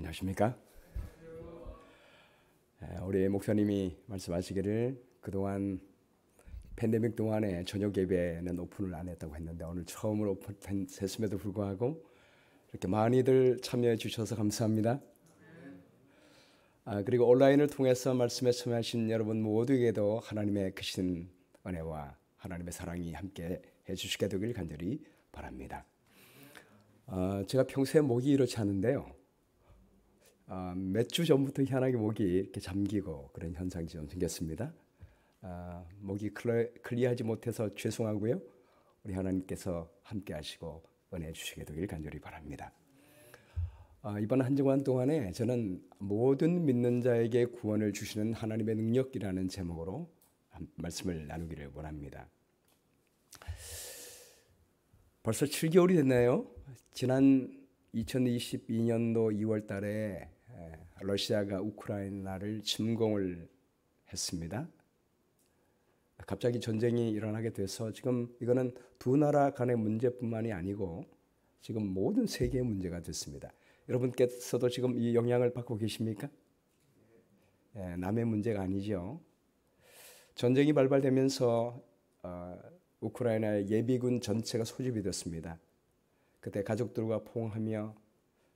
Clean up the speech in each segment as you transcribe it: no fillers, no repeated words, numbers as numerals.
안녕하십니까? 우리 목사님이 말씀하시기를 그동안 팬데믹 동안에 저녁 예배는 오픈을 안 했다고 했는데 오늘 처음으로 오픈했음에도 불구하고 이렇게 많이들 참여해 주셔서 감사합니다. 그리고 온라인을 통해서 말씀에 참여하신 여러분 모두에게도 하나님의 크신 은혜와 하나님의 사랑이 함께 해주시게 되길 간절히 바랍니다. 제가 평소에 목이 이렇지 않은데요. 몇 주 전부터 희한하게 목이 이렇게 잠기고 그런 현상이 좀 생겼습니다. 목이 클리어하지 못해서 죄송하고요. 우리 하나님께서 함께 하시고 은혜 주시게 되길 간절히 바랍니다. 이번 한 주간 동안에 저는 모든 믿는 자에게 구원을 주시는 하나님의 능력이라는 제목으로 말씀을 나누기를 원합니다. 벌써 7개월이 됐나요? 지난 2022년도 2월 달에 러시아가 우크라이나를 침공을 했습니다. 갑자기 전쟁이 일어나게 돼서 지금 이거는 두 나라 간의 문제뿐만이 아니고 지금 모든 세계의 문제가 됐습니다. 여러분께서도 지금 이 영향을 받고 계십니까? 남의 문제가 아니죠. 전쟁이 발발되면서 우크라이나의 예비군 전체가 소집이 됐습니다. 그때 가족들과 포옹하며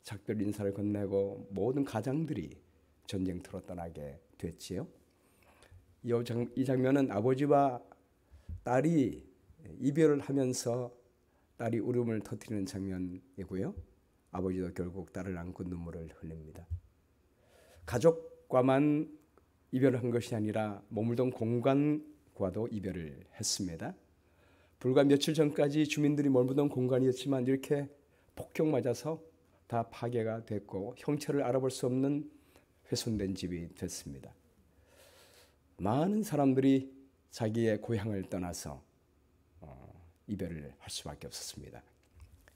작별 인사를 건네고 모든 가장들이 전쟁터로 떠나게 됐지요. 이 장면은 아버지와 딸이 이별을 하면서 딸이 울음을 터뜨리는 장면이고요. 아버지도 결국 딸을 안고 눈물을 흘립니다. 가족과만 이별을 한 것이 아니라 머물던 공간과도 이별을 했습니다. 불과 며칠 전까지 주민들이 머물던 공간이었지만 이렇게 폭격 맞아서 다 파괴가 됐고 형체를 알아볼 수 없는 훼손된 집이 됐습니다. 많은 사람들이 자기의 고향을 떠나서 이별을 할 수밖에 없었습니다.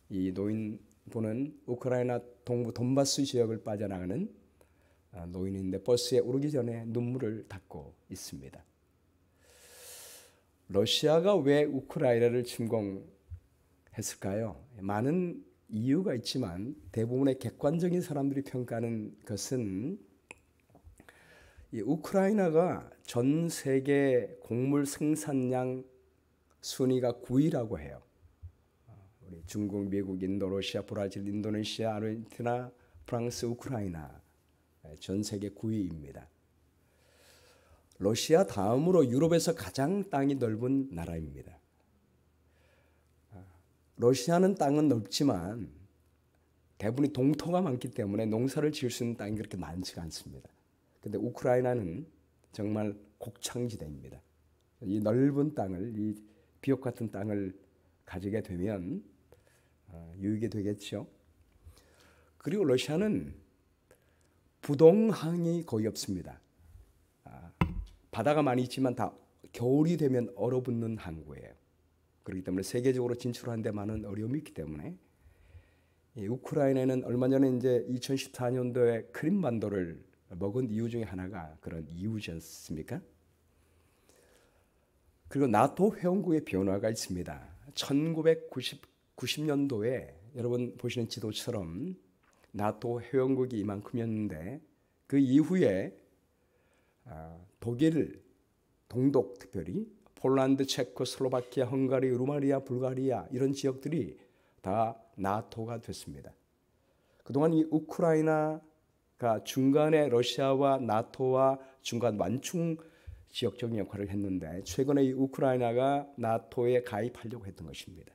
이 노인분은 우크라이나 동부 돈바스 지역을 빠져나가는 노인인데 버스에 오르기 전에 눈물을 닦고 있습니다. 러시아가 왜 우크라이나를 침공했을까요? 많은 이유가 있지만 대부분의 객관적인 사람들이 평가하는 것은 이 우크라이나가 전 세계 곡물 생산량 순위가 9위라고 해요. 우리 중국, 미국, 인도, 러시아, 브라질, 인도네시아, 아르헨티나, 프랑스, 우크라이나 전 세계 9위입니다. 러시아 다음으로 유럽에서 가장 땅이 넓은 나라입니다. 러시아는 땅은 넓지만 대부분이 동토가 많기 때문에 농사를 지을 수 있는 땅이 그렇게 많지가 않습니다. 그런데 우크라이나는 정말 곡창지대입니다. 이 넓은 땅을, 이 비옥 같은 땅을 가지게 되면 유익이 되겠죠. 그리고 러시아는 부동항이 거의 없습니다. 바다가 많이 있지만 다 겨울이 되면 얼어붙는 항구예요. 그렇기 때문에 세계적으로 진출하는 데 많은 어려움이 있기 때문에 우크라이나는 얼마 전에 이제 2014년도에 크림반도를 먹은 이유 중에 하나가 그런 이유지 않습니까? 그리고 나토 회원국의 변화가 있습니다. 1990년도에 여러분 보시는 지도처럼 나토 회원국이 이만큼이었는데 그 이후에 독일, 동독 특별히 폴란드, 체코, 슬로바키아, 헝가리, 루마니아, 불가리아 이런 지역들이 다 나토가 됐습니다. 그동안 이 우크라이나가 중간에 러시아와 나토와 중간 완충 지역적인 역할을 했는데 최근에 이 우크라이나가 나토에 가입하려고 했던 것입니다.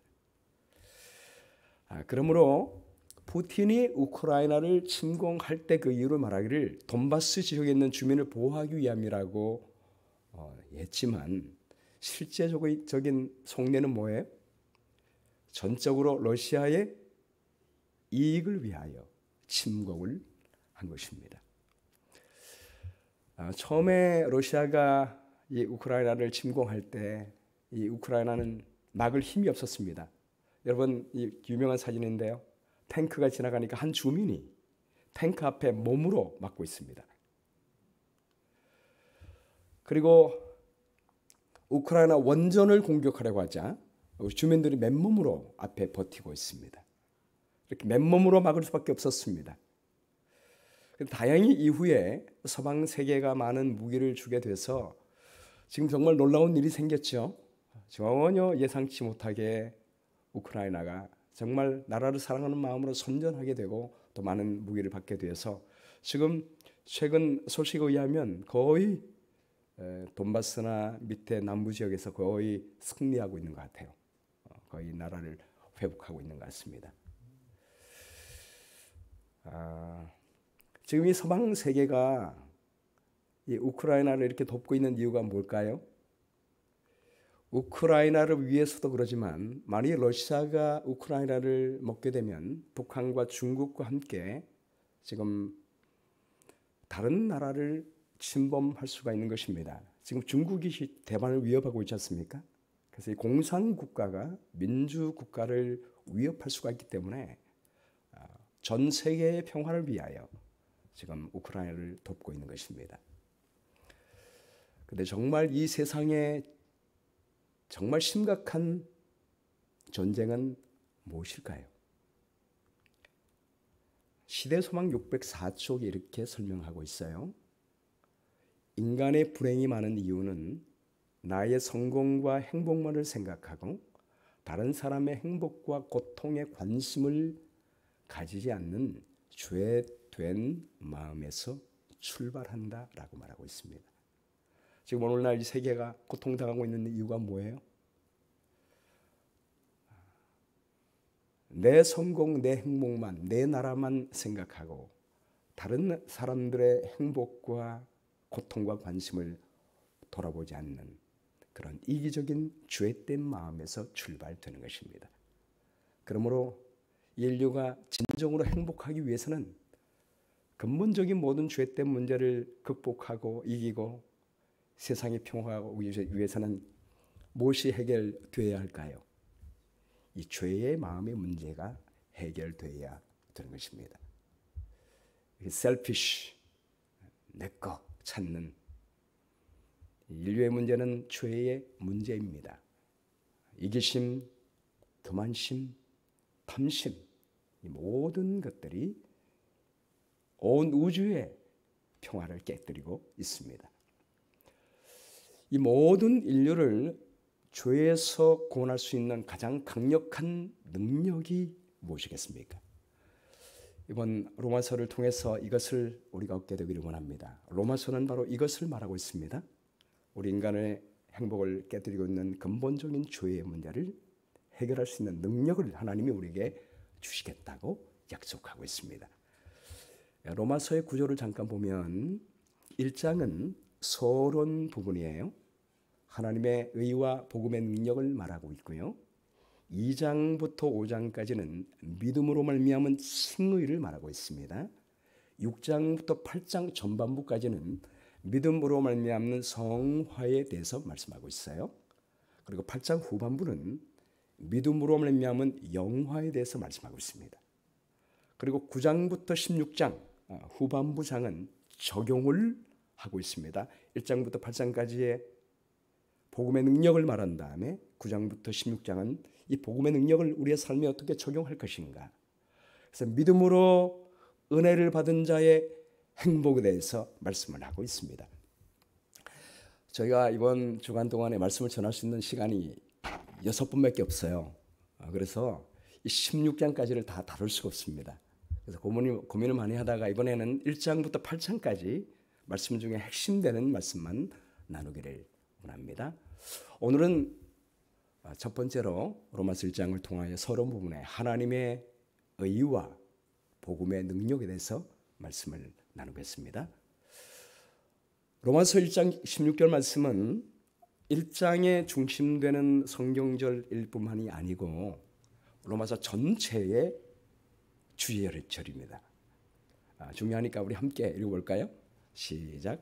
그러므로 푸틴이 우크라이나를 침공할 때 그 이유를 말하기를 돈바스 지역에 있는 주민을 보호하기 위함이라고 했지만 실제적인 속내는 뭐예요? 전적으로 러시아의 이익을 위하여 침공을 한 것입니다. 처음에 러시아가 이 우크라이나를 침공할 때 이 우크라이나는 막을 힘이 없었습니다. 여러분 이 유명한 사진인데요. 탱크가 지나가니까 한 주민이 탱크 앞에 몸으로 막고 있습니다. 그리고 우크라이나 원전을 공격하려고 하자 주민들이 맨몸으로 앞에 버티고 있습니다. 이렇게 맨몸으로 막을 수밖에 없었습니다. 다행히 이후에 서방 세계가 많은 무기를 주게 돼서 지금 정말 놀라운 일이 생겼죠. 전혀 예상치 못하게 우크라이나가 정말 나라를 사랑하는 마음으로 선전하게 되고 또 많은 무기를 받게 되어서 지금 최근 소식에 의하면 거의 돈바스나 밑에 남부 지역에서 거의 승리하고 있는 것 같아요. 거의 나라를 회복하고 있는 것 같습니다. 지금 이 서방 세계가 이 우크라이나를 이렇게 돕고 있는 이유가 뭘까요? 우크라이나를 위해서도 그러지만 만약 러시아가 우크라이나를 먹게 되면 북한과 중국과 함께 지금 다른 나라를 침범할 수가 있는 것입니다. 지금 중국이 대만을 위협하고 있지 않습니까? 그래서 이 공산국가가 민주국가를 위협할 수가 있기 때문에 전 세계의 평화를 위하여 지금 우크라이나를 돕고 있는 것입니다. 그런데 정말 이 세상에 정말 심각한 전쟁은 무엇일까요? 시대소망 604쪽에 이렇게 설명하고 있어요. 인간의 불행이 많은 이유는 나의 성공과 행복만을 생각하고 다른 사람의 행복과 고통에 관심을 가지지 않는 죄된 마음에서 출발한다라고 말하고 있습니다. 지금 오늘날 이 세계가 고통당하고 있는 이유가 뭐예요? 내 성공, 내 행복만, 내 나라만 생각하고 다른 사람들의 행복과 고통과 관심을 돌아보지 않는 그런 이기적인 죄된 마음에서 출발되는 것입니다. 그러므로 인류가 진정으로 행복하기 위해서는 근본적인 모든 죄된 문제를 극복하고 이기고 세상의 평화를 위해서는 무엇이 해결되어야 할까요? 이 죄의 마음의 문제가 해결되어야 되는 것입니다. selfish, 내거 찾는 인류의 문제는 죄의 문제입니다. 이기심, 교만심, 탐심, 이 모든 것들이 온 우주의 평화를 깨뜨리고 있습니다. 이 모든 인류를 죄에서 구원할 수 있는 가장 강력한 능력이 무엇이겠습니까? 이번 로마서를 통해서 이것을 우리가 얻게 되기를 원합니다. 로마서는 바로 이것을 말하고 있습니다. 우리 인간의 행복을 깨뜨리고 있는 근본적인 죄의 문제를 해결할 수 있는 능력을 하나님이 우리에게 주시겠다고 약속하고 있습니다. 로마서의 구조를 잠깐 보면 1장은 서론 부분이에요. 하나님의 의와 복음의 능력을 말하고 있고요. 2장부터 5장까지는 믿음으로 말미암은 칭의를 말하고 있습니다. 6장부터 8장 전반부까지는 믿음으로 말미암는 성화에 대해서 말씀하고 있어요. 그리고 8장 후반부는 믿음으로 말미암은 영화에 대해서 말씀하고 있습니다. 그리고 9장부터 16장 후반부 장은 적용을 하고 있습니다. 1장부터 8장까지의 복음의 능력을 말한 다음에 9장부터 16장은 이 복음의 능력을 우리의 삶에 어떻게 적용할 것인가. 그래서 믿음으로 은혜를 받은 자의 행복에 대해서 말씀을 하고 있습니다. 저희가 이번 주간 동안에 말씀을 전할 수 있는 시간이 6번밖에 없어요. 그래서 이 16장까지를 다 다룰 수가 없습니다. 그래서 고민을 많이 하다가 이번에는 1장부터 8장까지 말씀 중에 핵심되는 말씀만 나누기를 원합니다. 오늘은 첫 번째로 로마서 1장을 통하여 서론 부분에 하나님의 의와 복음의 능력에 대해서 말씀을 나누겠습니다. 로마서 1장 16절 말씀은 1장에 중심되는 성경절일 뿐만이 아니고 로마서 전체의 주예절입니다. 중요하니까 우리 함께 읽어볼까요? 시작.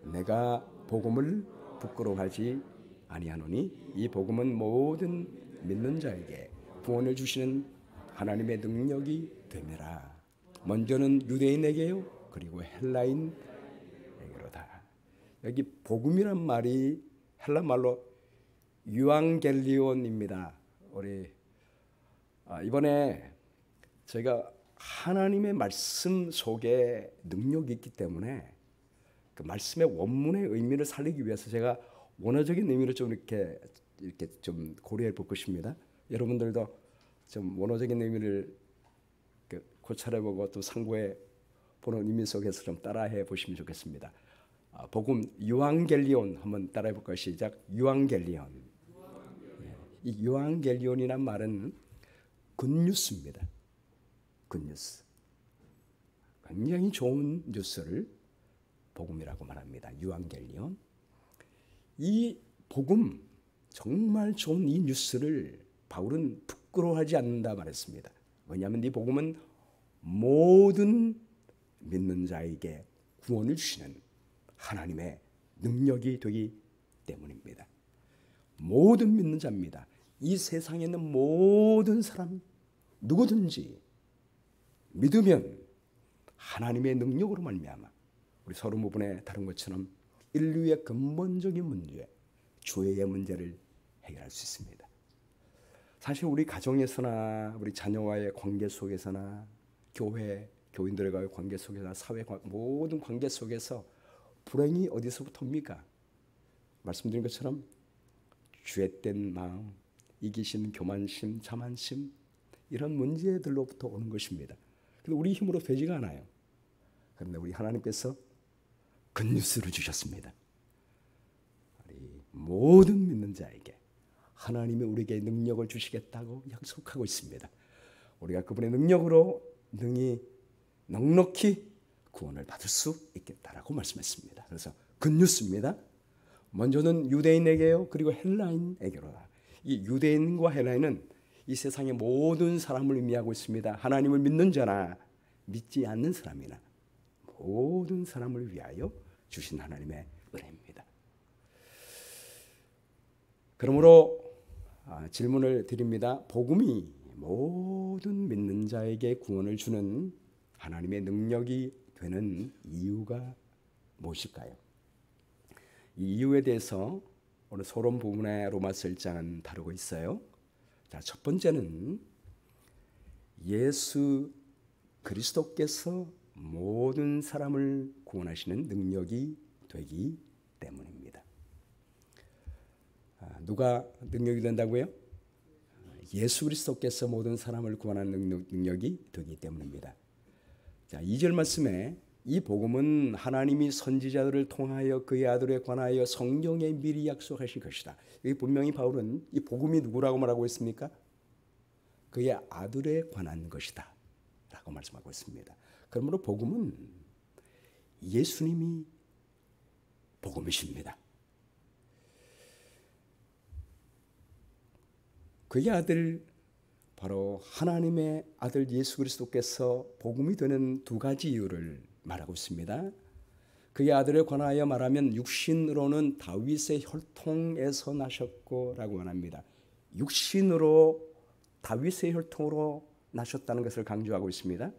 내가 복음을 부끄러워하지 아니하노니 이 복음은 모든 믿는 자에게 구원을 주시는 하나님의 능력이 됨이라. 먼저는 유대인에게요 그리고 헬라인에게로다. 여기 복음이란 말이 헬라 말로 유앙겔리온입니다. 우리 이번에 저희가 하나님의 말씀 속에 능력이 있기 때문에 그 말씀의 원문의 의미를 살리기 위해서 제가 원어적인 의미를 좀 이렇게 좀 고려해 볼 것입니다. 여러분들도 좀 원어적인 의미를 고찰해보고 또 상고해 보는 의미 속에서 좀 따라해 보시면 좋겠습니다. 복음 유앙겔리온 한번 따라해 볼까요? 시작. 유앙겔리온. 이 유앙겔리온이란 말은 굿뉴스입니다. 굿뉴스. 굉장히 좋은 뉴스를 복음이라고 말합니다. 유앙겔리온. 이 복음, 정말 좋은 이 뉴스를 바울은 부끄러워하지 않는다 말했습니다. 왜냐하면 이 복음은 모든 믿는 자에게 구원을 주시는 하나님의 능력이 되기 때문입니다. 모든 믿는 자입니다. 이 세상에 있는 모든 사람 누구든지 믿으면 하나님의 능력으로 말미암아 우리 서론부분에 다룬 것처럼 인류의 근본적인 문제, 죄의 문제를 해결할 수 있습니다. 사실 우리 가정에서나 우리 자녀와의 관계 속에서나 교회, 교인들과의 관계 속에서나 사회 모든 관계 속에서 불행이 어디서부터입니까? 말씀드린 것처럼 죄된 마음, 이기심, 교만심, 자만심 이런 문제들로부터 오는 것입니다. 그런데 우리 힘으로 되지가 않아요. 그런데 우리 하나님께서 굿뉴스를 주셨습니다. 우리 모든 믿는 자에게 하나님이 우리에게 능력을 주시겠다고 약속하고 있습니다. 우리가 그분의 능력으로 능히 넉넉히 구원을 받을 수 있겠다라고 말씀했습니다. 그래서 굿뉴스입니다. 먼저는 유대인에게요, 그리고 헬라인에게로다. 이 유대인과 헬라인은 이 세상의 모든 사람을 의미하고 있습니다. 하나님을 믿는 자나 믿지 않는 사람이나 모든 사람을 위하여 주신 하나님의 은혜입니다. 그러므로 질문을 드립니다. 복음이 모든 믿는 자에게 구원을 주는 하나님의 능력이 되는 이유가 무엇일까요? 이 이유에 대해서 오늘 서론 부분의 로마서 1장은 다루고 있어요. 자, 첫 번째는 예수 그리스도께서 모든 사람을 구원하시는 능력이 되기 때문입니다. 누가 능력이 된다고요? 예수 그리스도께서 모든 사람을 구원하는 능력이 되기 때문입니다. 자, 2절 말씀에 이 복음은 하나님이 선지자들을 통하여 그의 아들에 관하여 성경에 미리 약속하신 것이다. 여기 분명히 바울은 이 복음이 누구라고 말하고 있습니까? 그의 아들에 관한 것이다 라고 말씀하고 있습니다. 그러므로 복음은 예수님이 복음이십니다. 그의 아들, 바로 하나님의 아들 예수 그리스도께서 복음이 되는 두 가지 이유를 말하고 있습니다. 그의 아들에 관하여 말하면 육신으로는 다윗의 혈통에서 나셨고 라고 말합니다. 육신으로 다윗의 혈통으로 나셨다는 것을 강조하고 있습니다.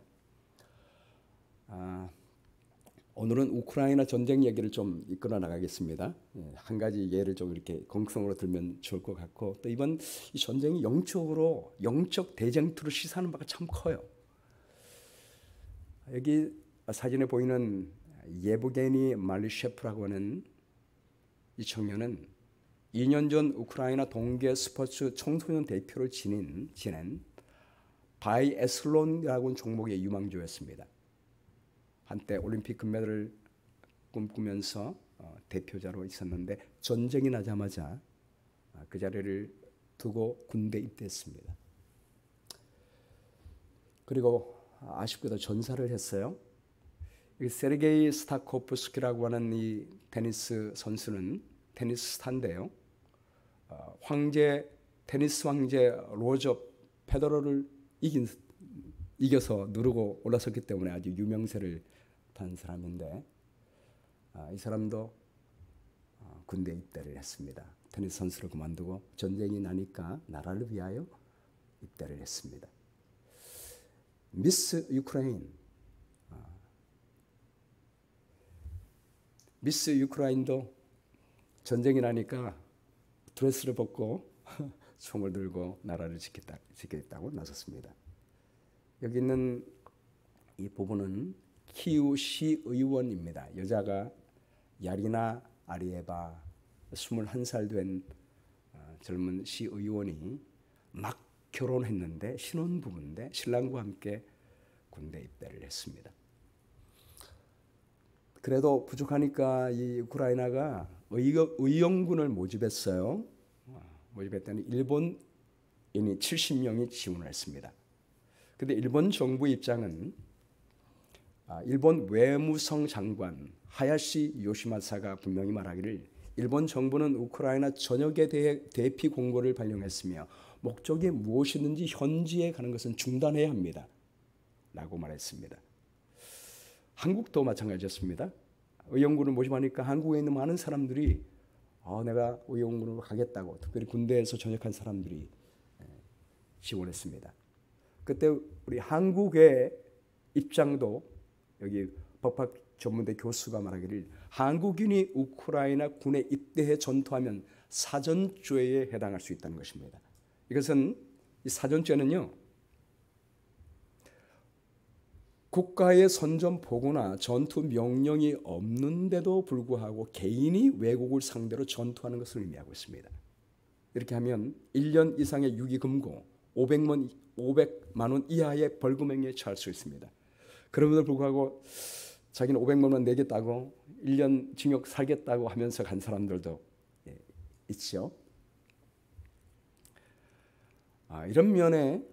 오늘은 우크라이나 전쟁 얘기를 좀 이끌어 나가겠습니다. 한 가지 예를 좀 이렇게 공성으로 들면 좋을 것 같고, 또 이번 이 전쟁이 영적 대쟁투로 시사하는 바가 참 커요. 여기 사진에 보이는 예브게니 말리셰프라고 하는 이 청년은 2년 전 우크라이나 동계 스포츠 청소년 대표를 지낸 바이애슬론이라고 하는 종목의 유망주였습니다. 한때 올림픽 금메달을 꿈꾸면서 대표자로 있었는데 전쟁이 나자마자 그 자리를 두고 군대 입대했습니다. 그리고 아쉽게도 전사를 했어요. 세르게이 스타코프스키라고 하는 이 테니스 선수는 테니스 스타인데요. 테니스 황제 로저 페더러를 이겨서 누르고 올라섰기 때문에 아주 유명세를 탄 사람인데, 이 사람도 군대 입대를 했습니다. 테니스 선수를 그만두고 전쟁이 나니까 나라를 위하여 입대를 했습니다. 미스 유크라인도 전쟁이 나니까 드레스를 벗고 총을 들고 나라를 지키겠다고 나섰습니다. 여기 있는 이 부부는 키우 시의원입니다. 여자가 야리나 아리에바 21살 된 젊은 시의원이 막 결혼했는데 신혼부부인데 신랑과 함께 군대 입대를 했습니다. 그래도 부족하니까 이 우크라이나가 의용군을 모집했어요. 모집했더니 일본인이 70명이 지원을 했습니다. 근데 일본 정부 입장은 일본 외무성 장관 하야시 요시마사가 분명히 말하기를 일본 정부는 우크라이나 전역에 대해 대피 공고를 발령했으며 목적이 무엇이든지 현지에 가는 것은 중단해야 합니다. 라고 말했습니다. 한국도 마찬가지였습니다. 의용군을 모집하니까 한국에 있는 많은 사람들이 내가 의용군으로 가겠다고 특별히 군대에서 전역한 사람들이 지원했습니다. 그때 우리 한국의 입장도 여기 법학 전문대 교수가 말하기를 한국인이 우크라이나 군에 입대해 전투하면 사전죄에 해당할 수 있다는 것입니다. 이것은 이 사전죄는요. 국가의 선전 보고나 전투 명령이 없는데도 불구하고 개인이 외국을 상대로 전투하는 것을 의미하고 있습니다. 이렇게 하면 1년 이상의 유기금고 500만 원 이하의 벌금형에 처할 수 있습니다. 그럼에도 불구하고 자기는 500만 원 내겠다고 1년 징역 살겠다고 하면서 간 사람들도 있죠. 이런 면에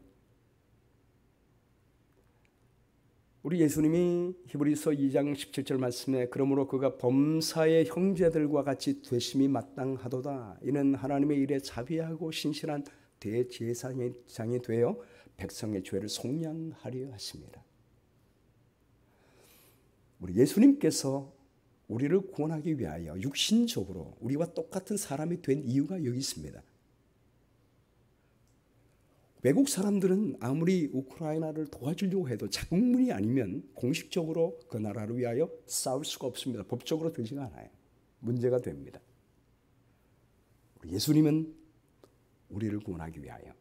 우리 예수님이 히브리서 2장 17절 말씀에 그러므로 그가 범사의 형제들과 같이 되심이 마땅하도다. 이는 하나님의 일에 자비하고 신실한 대제사장이 되어 백성의 죄를 속량하려 하십니다. 우리 예수님께서 우리를 구원하기 위하여 육신적으로 우리와 똑같은 사람이 된 이유가 여기 있습니다. 외국 사람들은 아무리 우크라이나를 도와주려고 해도 자국민이 아니면 공식적으로 그 나라를 위하여 싸울 수가 없습니다. 법적으로 되지가 않아요. 문제가 됩니다. 예수님은 우리를 구원하기 위하여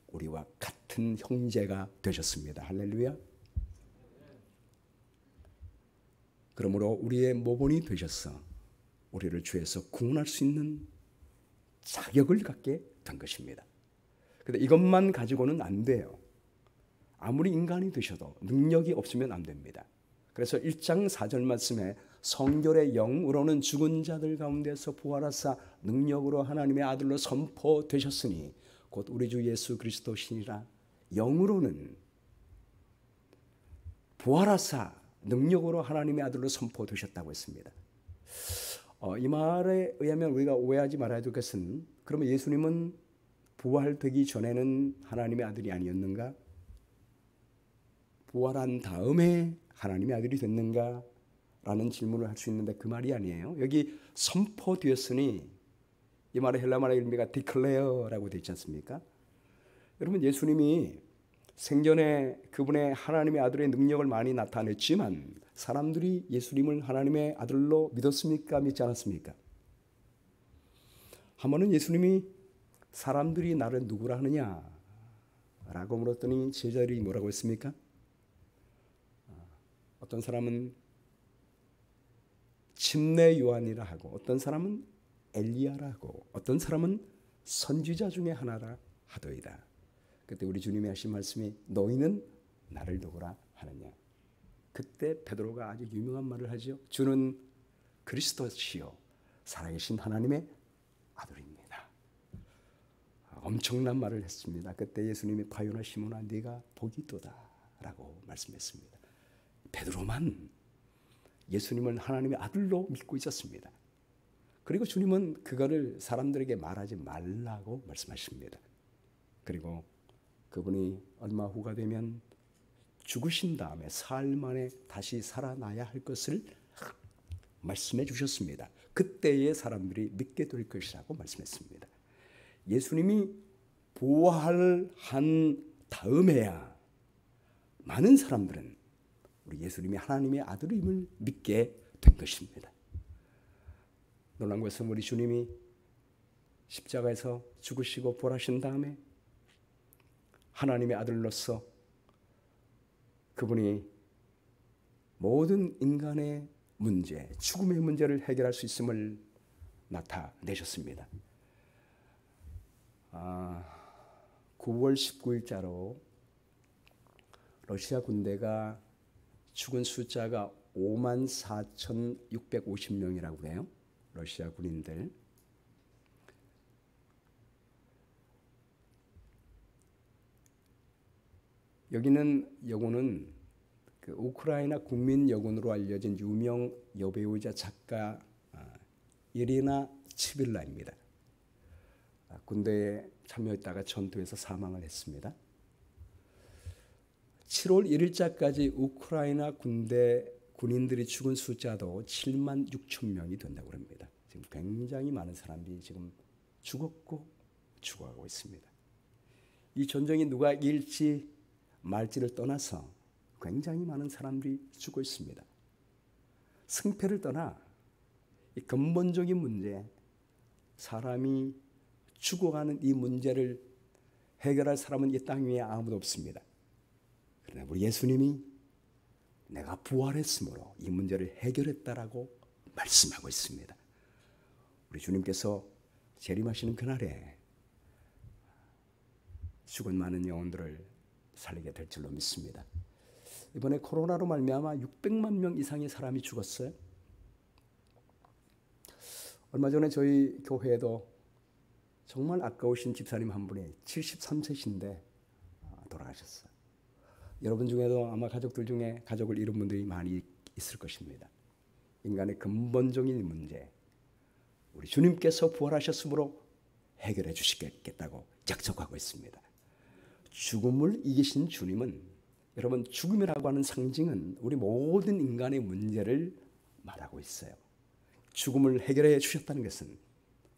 우리와 같은 형제가 되셨습니다. 할렐루야. 그러므로 우리의 모본이 되셔서 우리를 죄에서 구원할 수 있는 자격을 갖게 된 것입니다. 그런데 이것만 가지고는 안 돼요. 아무리 인간이 되셔도 능력이 없으면 안 됩니다. 그래서 1장 4절 말씀에 성결의 영으로는 죽은 자들 가운데서 부활하사 능력으로 하나님의 아들로 선포되셨으니 곧 우리 주 예수 그리스도시니라. 영으로는 부활하사 능력으로 하나님의 아들로 선포되셨다고 했습니다. 이 말에 의하면 우리가 오해하지 말아야 될 것은 그러면 예수님은 부활되기 전에는 하나님의 아들이 아니었는가? 부활한 다음에 하나님의 아들이 됐는가? 라는 질문을 할 수 있는데 그 말이 아니에요. 여기 선포되었으니 이 말의 헬라 말의 의미가 declare라고 되어 있지 않습니까? 여러분 예수님이 생전에 그분의 하나님의 아들의 능력을 많이 나타냈지만 사람들이 예수님을 하나님의 아들로 믿었습니까? 믿지 않았습니까? 한 번은 예수님이 사람들이 나를 누구라 하느냐? 라고 물었더니 제자들이 뭐라고 했습니까? 어떤 사람은 침례 요한이라 하고 어떤 사람은 엘리야라 하고 어떤 사람은 선지자 중에 하나라 하더이다. 그때 우리 주님이 하신 말씀이 너희는 나를 누구라 하느냐. 그때 베드로가 아주 유명한 말을 하죠. 주는 그리스도시요 살아계신 하나님의 아들입니다. 엄청난 말을 했습니다. 그때 예수님이 바요나 시몬아 네가 복이 있도다 라고 말씀했습니다. 베드로만 예수님을 하나님의 아들로 믿고 있었습니다. 그리고 주님은 그거를 사람들에게 말하지 말라고 말씀하십니다. 그리고 그분이 얼마 후가 되면 죽으신 다음에 사흘 만에 다시 살아나야 할 것을 말씀해 주셨습니다. 그때의 사람들이 믿게 될 것이라고 말씀했습니다. 예수님이 부활한 다음에야 많은 사람들은 우리 예수님이 하나님의 아들임을 믿게 된 것입니다. 놀라운 것은 우리 주님이 십자가에서 죽으시고 부활하신 다음에 하나님의 아들로서 그분이 모든 인간의 문제, 죽음의 문제를 해결할 수 있음을 나타내셨습니다. 9월 19일자로 러시아 군대가 죽은 숫자가 54,650명이라고 해요. 러시아 군인들. 여기는 여군은 그 우크라이나 국민 여군으로 알려진 유명 여배우이자 작가 이리나 치빌라입니다. 군대에 참여했다가 전투에서 사망을 했습니다. 7월 1일자까지 우크라이나 군인들이 죽은 숫자도 7만 6천 명이 된다고 합니다. 지금 굉장히 많은 사람들이 지금 죽었고 죽어가고 있습니다. 이 전쟁이 누가 이길지 말지를 떠나서 굉장히 많은 사람들이 죽고 있습니다. 승패를 떠나 이 근본적인 문제, 사람이 죽어가는 이 문제를 해결할 사람은 이 땅 위에 아무도 없습니다. 그러나 우리 예수님이 내가 부활했으므로 이 문제를 해결했다라고 말씀하고 있습니다. 우리 주님께서 재림하시는 그날에 죽은 많은 영혼들을 살리게 될 줄로 믿습니다. 이번에 코로나로 말미암아 600만 명 이상의 사람이 죽었어요. 얼마 전에 저희 교회에도 정말 아까우신 집사님 한 분이 73세신데 돌아가셨어요. 여러분 중에도 아마 가족들 중에 가족을 잃은 분들이 많이 있을 것입니다. 인간의 근본적인 문제, 우리 주님께서 부활하셨으므로 해결해 주시겠다고 약속하고 있습니다. 죽음을 이기신 주님은, 여러분, 죽음이라고 하는 상징은 우리 모든 인간의 문제를 말하고 있어요. 죽음을 해결해 주셨다는 것은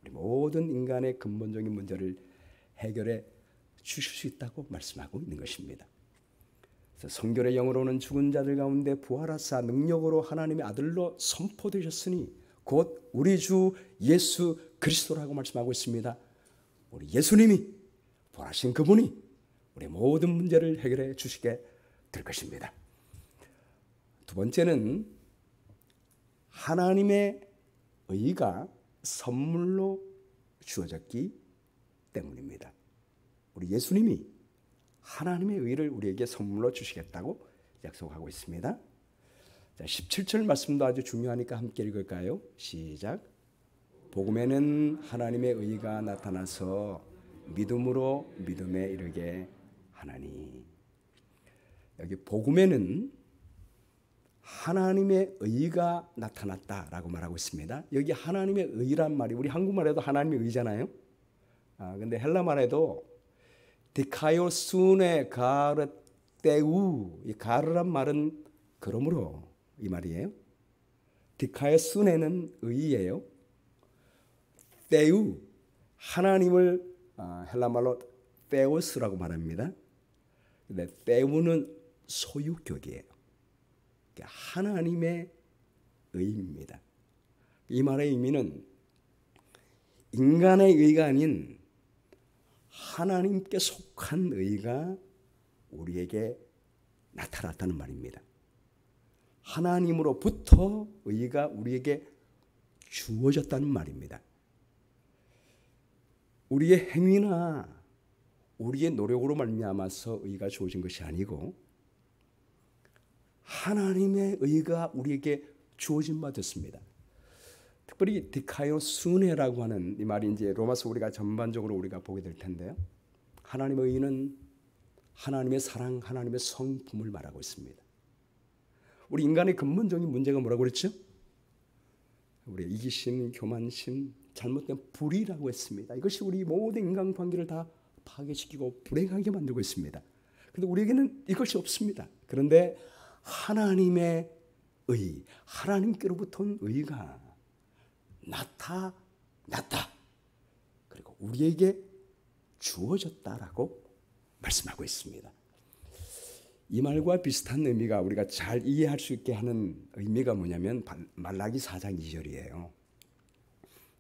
우리 모든 인간의 근본적인 문제를 해결해 주실 수 있다고 말씀하고 있는 것입니다. 그래서 성결의 영으로는 죽은 자들 가운데 부활하사 능력으로 하나님의 아들로 선포되셨으니 곧 우리 주 예수 그리스도라고 말씀하고 있습니다. 우리 예수님이, 부활하신 그분이 우리 모든 문제를 해결해 주시게 될 것입니다. 두 번째는 하나님의 의가 선물로 주어졌기 때문입니다. 우리 예수님이 하나님의 의를 우리에게 선물로 주시겠다고 약속하고 있습니다. 자, 17절 말씀도 아주 중요하니까 함께 읽을까요? 시작. 복음에는 하나님의 의가 나타나서 믿음으로 믿음에 이르게 하나니. 여기 복음에는 하나님의 의가 나타났다라고 말하고 있습니다. 여기 하나님의 의란 말이 우리 한국말에도 하나님의 의잖아요. 근데 헬라말에도 디카이오스네 가르테우, 이 가르란 말은 그러므로 이 말이에요. 디카이오스네는 의예요. 테우, 하나님을 헬라말로 테오스라고 말합니다. 근데 테우는 소유격이에요. 하나님의 의입니다. 이 말의 의미는 인간의 의가 아닌 하나님께 속한 의가 우리에게 나타났다는 말입니다. 하나님으로부터 의가 우리에게 주어졌다는 말입니다. 우리의 행위나 우리의 노력으로 말미암아서 의가 주어진 것이 아니고 하나님의 의가 우리에게 주어진 바 됐습니다. 특별히 디카이오스네라고 하는 이 말이 이제 로마서 우리가 전반적으로 우리가 보게 될 텐데요. 하나님의 의는 하나님의 사랑, 하나님의 성품을 말하고 있습니다. 우리 인간의 근본적인 문제가 뭐라고 그랬죠? 우리 이기심, 교만심, 잘못된 불의라고 했습니다. 이것이 우리 모든 인간관계를 다 파괴시키고 불행하게 만들고 있습니다. 그런데 우리에게는 이것이 없습니다. 그런데 하나님의 의, 하나님께로부터 온 의가 나타났다. 그리고 우리에게 주어졌다라고 말씀하고 있습니다. 이 말과 비슷한 의미가 우리가 잘 이해할 수 있게 하는 의미가 뭐냐면 말라기 4장 2절이에요.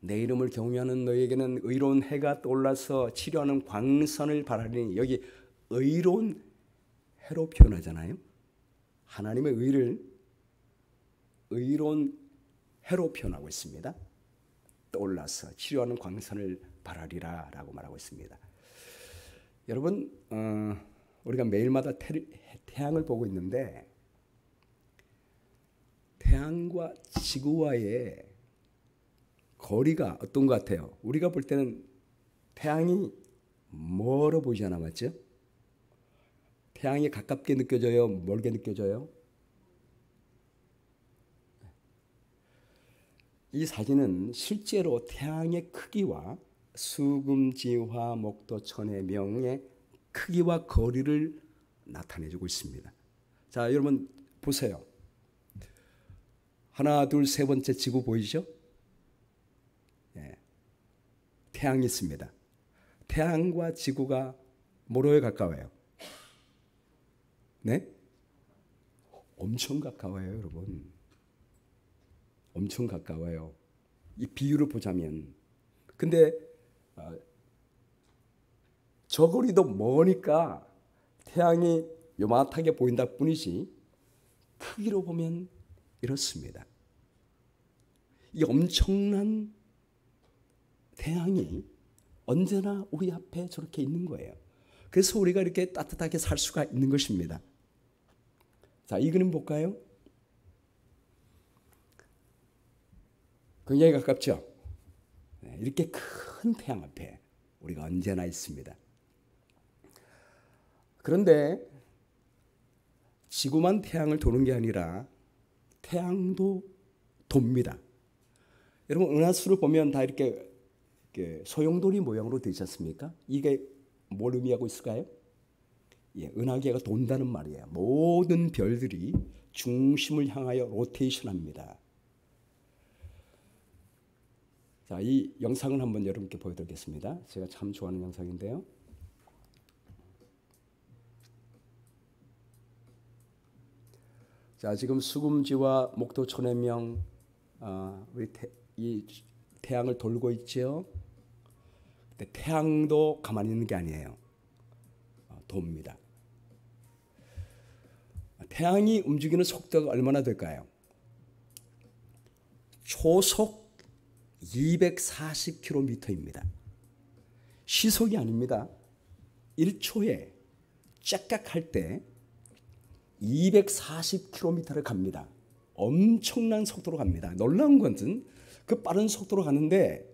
내 이름을 경외하는 너에게는 의로운 해가 떠올라서 치료하는 광선을 바라리니, 여기 의로운 해로 표현하잖아요. 하나님의 의를 의로운 해로 표현하고 있습니다. 떠올라서 치료하는 광선을 발하리라 라고 말하고 있습니다. 여러분, 우리가 매일마다 태양을 보고 있는데 태양과 지구와의 거리가 어떤 것 같아요? 우리가 볼 때는 태양이 멀어 보이지 않아, 맞죠? 태양이 가깝게 느껴져요? 멀게 느껴져요? 이 사진은 실제로 태양의 크기와 수금지화 목도천의 명의 크기와 거리를 나타내주고 있습니다. 자, 여러분 보세요. 하나, 둘, 세 번째 지구 보이죠? 예. 태양이 있습니다. 태양과 지구가 뭐로에 가까워요? 네? 엄청 가까워요, 여러분. 엄청 가까워요. 이 비유를 보자면. 근데 저 거리도 머니까 태양이 요만하게 보인다 뿐이지 크기로 보면 이렇습니다. 이 엄청난 태양이 언제나 우리 앞에 저렇게 있는 거예요. 그래서 우리가 이렇게 따뜻하게 살 수가 있는 것입니다. 자, 이 그림 볼까요? 굉장히 가깝죠? 이렇게 큰 태양 앞에 우리가 언제나 있습니다. 그런데 지구만 태양을 도는 게 아니라 태양도 돕니다. 여러분, 은하수를 보면 다 이렇게 소용돌이 모양으로 되지 않습니까? 이게 뭘 의미하고 있을까요? 예, 은하계가 돈다는 말이에요. 모든 별들이 중심을 향하여 로테이션합니다. 자, 이 영상을 한번 여러분께 보여드리겠습니다. 제가 참 좋아하는 영상인데요. 자, 지금 수금지와 목도천해명 이 태양을 돌고 있죠. 근데 태양도 가만히 있는 게 아니에요. 돕니다. 태양이 움직이는 속도가 얼마나 될까요? 초속 240km입니다. 시속이 아닙니다. 1초에 짝깍할 때 240km를 갑니다. 엄청난 속도로 갑니다. 놀라운 것은 그 빠른 속도로 가는데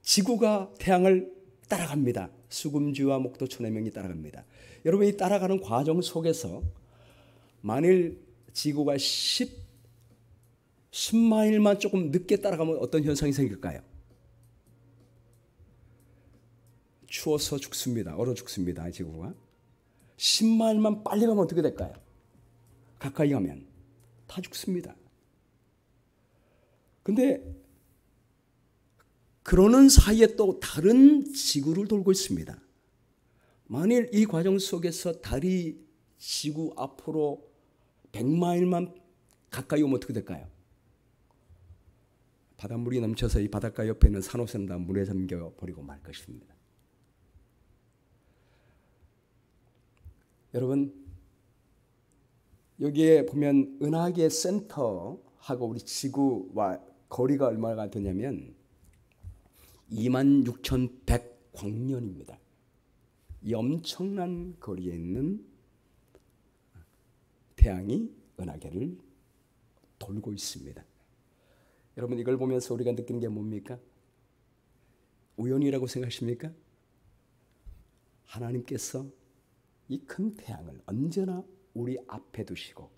지구가 태양을 따라갑니다. 수금지와 목도천해명이 따라갑니다. 여러분, 이 따라가는 과정 속에서 만일 지구가 10마일만 조금 늦게 따라가면 어떤 현상이 생길까요? 추워서 죽습니다. 얼어 죽습니다. 지구가. 10마일만 빨리 가면 어떻게 될까요? 가까이 가면 다 죽습니다. 근데 그러는 사이에 또 다른 지구를 돌고 있습니다. 만일 이 과정 속에서 달이 지구 앞으로 100마일만 가까이 오면 어떻게 될까요? 바닷물이 넘쳐서 이 바닷가 옆에 있는 산호새는 다 물에 잠겨 버리고 말 것입니다. 여러분, 여기에 보면 은하계 센터하고 우리 지구와 거리가 얼마나 되냐면 26,100광년입니다. 이 엄청난 거리에 있는 태양이 은하계를 돌고 있습니다. 여러분, 이걸 보면서 우리가 느끼는 게 뭡니까? 우연이라고 생각하십니까? 하나님께서 이 큰 태양을 언제나 우리 앞에 두시고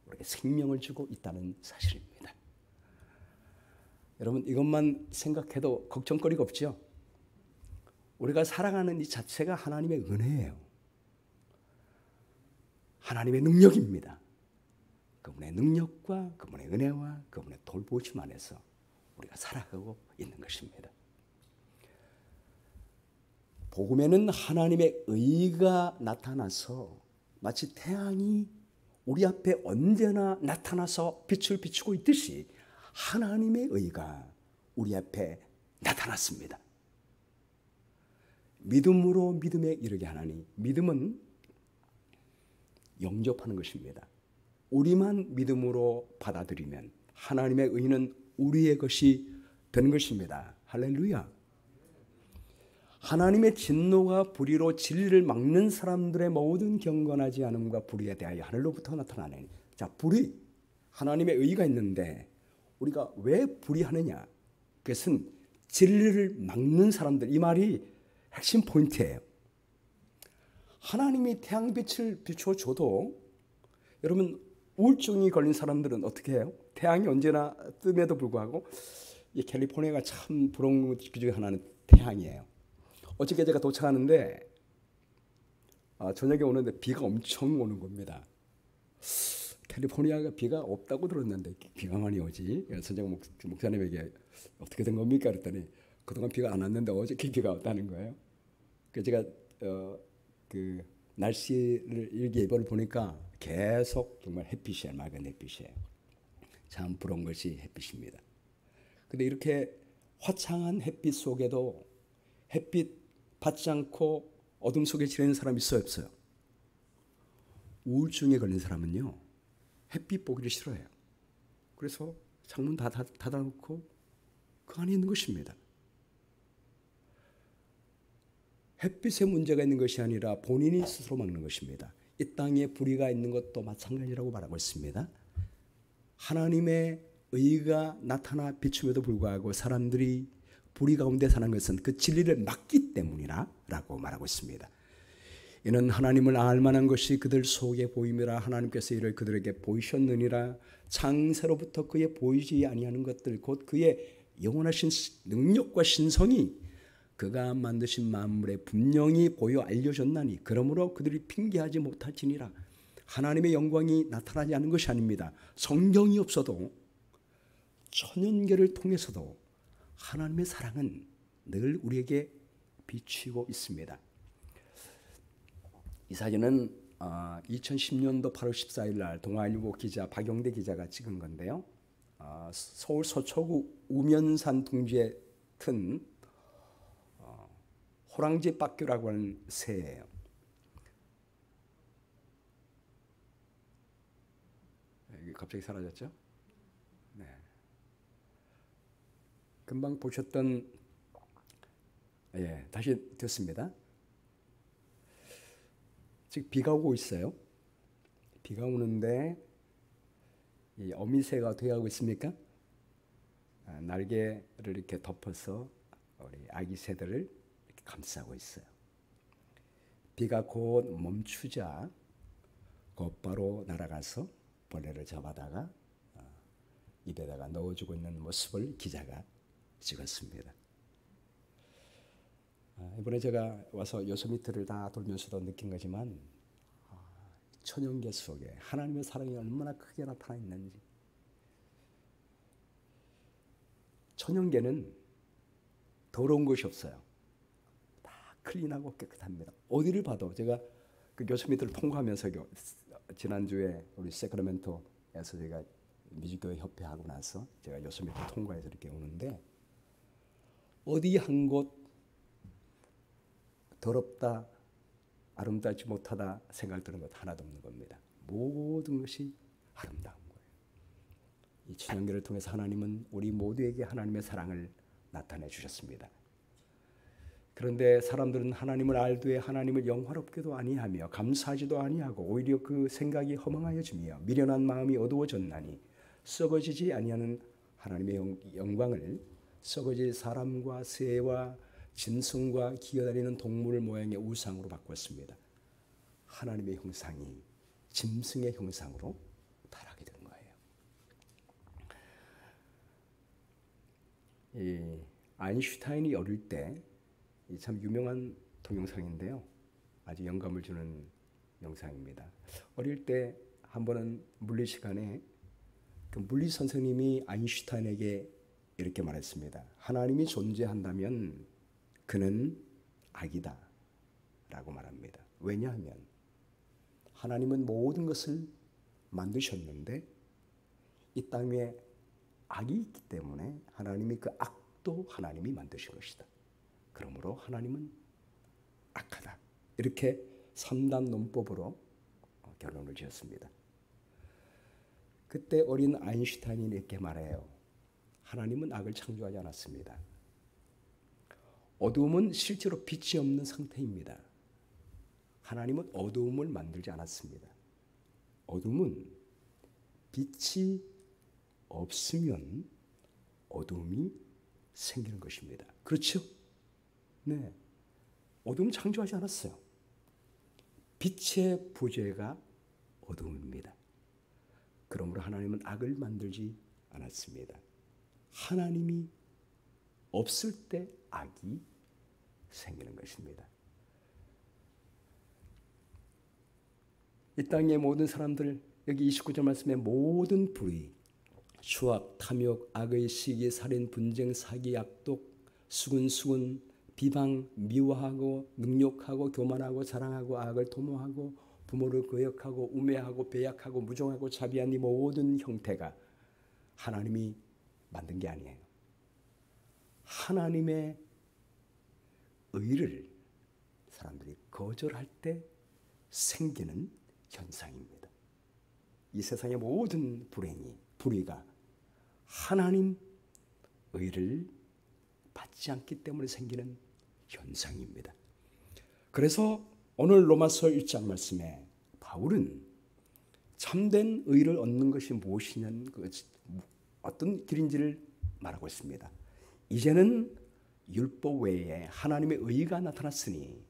우리에게 생명을 주고 있다는 사실입니다. 여러분, 이것만 생각해도 걱정거리가 없죠? 우리가 살아가는 이 자체가 하나님의 은혜예요. 하나님의 능력입니다. 그분의 능력과 그분의 은혜와 그분의 돌보심 안에서 우리가 살아가고 있는 것입니다. 복음에는 하나님의 의가 나타나서 마치 태양이 우리 앞에 언제나 나타나서 빛을 비추고 있듯이 하나님의 의가 우리 앞에 나타났습니다. 믿음으로 믿음에 이르게 하나니, 믿음은 영접하는 것입니다. 우리만 믿음으로 받아들이면 하나님의 의는 우리의 것이 되는 것입니다. 할렐루야. 하나님의 진노가 불의로 진리를 막는 사람들의 모든 경건하지 않음과 불의에 대하여 하늘로부터 나타나는, 자, 불의, 하나님의 의가 있는데 우리가 왜 불의하느냐? 그것은 진리를 막는 사람들, 이 말이 핵심 포인트예요. 하나님이 태양빛을 비춰줘도 여러분, 우울증이 걸린 사람들은 어떻게 해요? 태양이 언제나 뜸에도 불구하고, 이 캘리포니아가 참 부러운 것 중에 하나는 태양이에요. 어저께 제가 도착하는데 저녁에 오는데 비가 엄청 오는 겁니다. 캘리포니아가 비가 없다고 들었는데 비가 많이 오지. 그래서 제가 목사님에게 어떻게 된 겁니까? 그랬더니 그동안 비가 안 왔는데 어저께 비가 왔다는 거예요. 그래서 제가 그 날씨를 일기예보를 보니까 계속 정말 햇빛이에요. 맑은 햇빛이에요. 참 부러운 것이 햇빛입니다. 근데 이렇게 화창한 햇빛 속에도 햇빛 받지 않고 어둠 속에 지내는 사람이 있어요, 없어요? 우울증에 걸린 사람은요, 햇빛 보기를 싫어해요. 그래서 창문 다 닫아놓고 그 안에 있는 것입니다. 햇빛에 문제가 있는 것이 아니라 본인이 스스로 막는 것입니다. 이 땅에 불의가 있는 것도 마찬가지라고 말하고 있습니다. 하나님의 의가 나타나 비춤에도 불구하고 사람들이 불의 가운데 사는 것은 그 진리를 막기 때문이라고 말하고 있습니다. 이는 하나님을 알만한 것이 그들 속에 보임이라 하나님께서 이를 그들에게 보이셨느니라. 창세로부터 그의 보이지 아니하는 것들 곧 그의 영원하신 능력과 신성이 그가 만드신 만물에 분명히 보여 알려졌나니 그러므로 그들이 핑계하지 못할지니라. 하나님의 영광이 나타나지 않는 것이 아닙니다. 성경이 없어도 천연계를 통해서도 하나님의 사랑은 늘 우리에게 비치고 있습니다. 이 사진은 2010년도 8월 14일 날 동아일보 기자 박영대 기자가 찍은 건데요. 서울 서초구 우면산 둥지에 튼 호랑지 빡규라고 하는 새예요. 갑자기 사라졌죠? 네. 금방 보셨던, 다시 됐습니다. 지금 비가 오고 있어요. 비가 오는데 이 어미새가 어떻게 하고 있습니까? 날개를 이렇게 덮어서 우리 아기 새들을 이렇게 감싸고 있어요. 비가 곧 멈추자 곧바로 날아가서 벌레를 잡아다가 입에다가 넣어주고 있는 모습을 기자가 찍었습니다. 이번에 제가 와서 요소미트를 다 돌면서도 느낀 거지만 천연계 속에 하나님의 사랑이 얼마나 크게 나타나 있는지. 천연계는 더러운 것이 없어요. 다 클린하고 깨끗합니다. 어디를 봐도 제가 그 요소미트를 통과하면서 지난주에 우리 세크라멘토에서 제가 미주교회 협회하고 나서 제가 요소미트 통과해서 이렇게 오는데 어디 한 곳 더럽다, 아름답지 못하다 생각 드는 것 하나도 없는 겁니다. 모든 것이 아름다운 거예요. 이 천연계를 통해서 하나님은 우리 모두에게 하나님의 사랑을 나타내 주셨습니다. 그런데 사람들은 하나님을 알되 하나님을 영화롭게도 아니하며 감사하지도 아니하고 오히려 그 생각이 허망하여지며 미련한 마음이 어두워졌나니 썩어지지 아니하는 하나님의 영광을 썩어질 사람과 새와 짐승과 기어다니는 동물 모양의 우상으로 바꿨습니다. 하나님의 형상이 짐승의 형상으로 타락이 된 거예요. 이 아인슈타인이 어릴 때 참 유명한 동영상인데요. 아주 영감을 주는 영상입니다. 어릴 때 한 번은 물리 시간에 그 물리 선생님이 아인슈타인에게 이렇게 말했습니다. 하나님이 존재한다면 그는 악이다 라고 말합니다. 왜냐하면 하나님은 모든 것을 만드셨는데 이 땅에 악이 있기 때문에 하나님이 그 악도 하나님이 만드신 것이다. 그러므로 하나님은 악하다. 이렇게 3단 논법으로 결론을 지었습니다. 그때 어린 아인슈타인이 이렇게 말해요. 하나님은 악을 창조하지 않았습니다. 어두움은 실제로 빛이 없는 상태입니다. 하나님은 어두움을 만들지 않았습니다. 어둠은 빛이 없으면 어둠이 생기는 것입니다. 그렇죠? 네. 어둠은 창조하지 않았어요. 빛의 부재가 어둠입니다. 그러므로 하나님은 악을 만들지 않았습니다. 하나님이 없을 때 악이 생기는 것입니다. 이 땅의 모든 사람들, 여기 29절 말씀에 모든 불의, 추악, 탐욕, 악의 시기, 살인, 분쟁, 사기, 약독, 수군, 비방, 미워하고 능욕하고 교만하고 자랑하고 악을 도모하고 부모를 거역하고 우매하고 배약하고 무정하고 자비한 이 모든 형태가 하나님이 만든 게 아니에요. 하나님의 의를 사람들이 거절할 때 생기는 현상입니다. 이 세상의 모든 불의가 하나님 의를 받지 않기 때문에 생기는 현상입니다. 그래서 오늘 로마서 1장 말씀에 바울은 참된 의를 얻는 것이 무엇이냐는 어떤 길인지를 말하고 있습니다. 이제는 율법 외에 하나님의 의가 나타났으니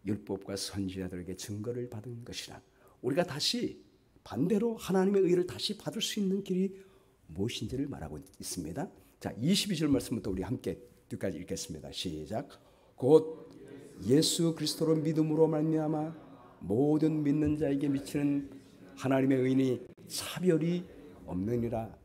율법과 선지자들에게 증거를 받은 것이라. 우리가 다시 반대로 하나님의 의를 다시 받을 수 있는 길이 무엇인지를 말하고 있습니다. 자, 22절 말씀부터 우리 함께 뒤까지 읽겠습니다. 시작. 곧 예수 그리스도로 믿음으로 말미암아 모든 믿는 자에게 미치는 하나님의 의인이 차별이 없느니라.